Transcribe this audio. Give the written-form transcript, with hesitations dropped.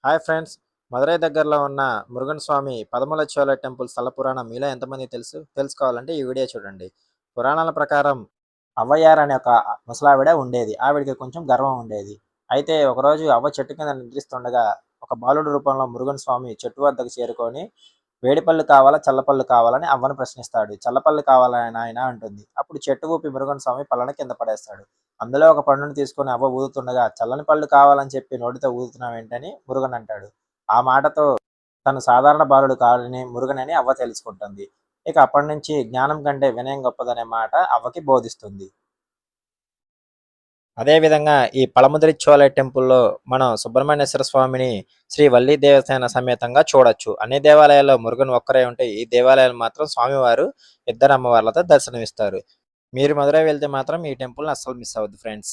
Hi friends. Madurai దగ్గరలో ఉన్న మురుగన్ స్వామి పదమూల Chola temple స్థల పురాణం మీలో ఎంతమందికి తెలుసు? తెలుసుకోవాలంటే ఈ వీడియో చూడండి. పురాణాల ప్రకారం అవ్వయ్యారు అనే ఒక ముసలావిడ ఉండేది. ఆవిడకి కొంచెం గర్వం ఉండేది. అయితే ఒకరోజు అవ్వ చెట్టు కింద నిద్రిస్తుండగా ఒక బాలుడు రూపంలో మురుగన్ స్వామి చెట్టు వద్దకు చేరుకొని వేడి పళ్ళు కావాలా, చల్లపళ్ళు కావాలని అవ్వను ప్రశ్నిస్తాడు. చల్లపళ్ళు కావాలా నాయన అంటుంది. అప్పుడు చెట్టు ఊపి మురుగన్ స్వామి పళ్ళని కింద పడేస్తాడు. అందులో ఒక పండుని తీసుకొని అవ్వ ఊదుతుండగా చల్లని పళ్ళు కావాలని చెప్పి నోటితో ఊదుతున్నావేంటని మురుగన్ అంటాడు. ఆ మాటతో తను సాధారణ బాలుడు కాదని మురుగనని అవ్వ తెలుసుకుంటుంది. ఇక అప్పటి నుంచి జ్ఞానం కంటే వినయం గొప్పదనే మాట అవ్వకి బోధిస్తుంది. అదేవిధంగా ఈ పలముదిరి టెంపుల్లో మనం సుబ్రహ్మణ్యేశ్వర స్వామిని శ్రీ వల్లి దేవసేన సమేతంగా చూడొచ్చు. అన్ని దేవాలయాల్లో మురుగన్ ఒక్కరే ఉంటే ఈ దేవాలయాలు మాత్రం స్వామివారు ఇద్దరు అమ్మవార్లతో దర్శనమిస్తారు. మీరు మదురై వెళ్తే మాత్రం ఈ టెంపుల్ని అస్సలు మిస్ అవ్వద్దు ఫ్రెండ్స్.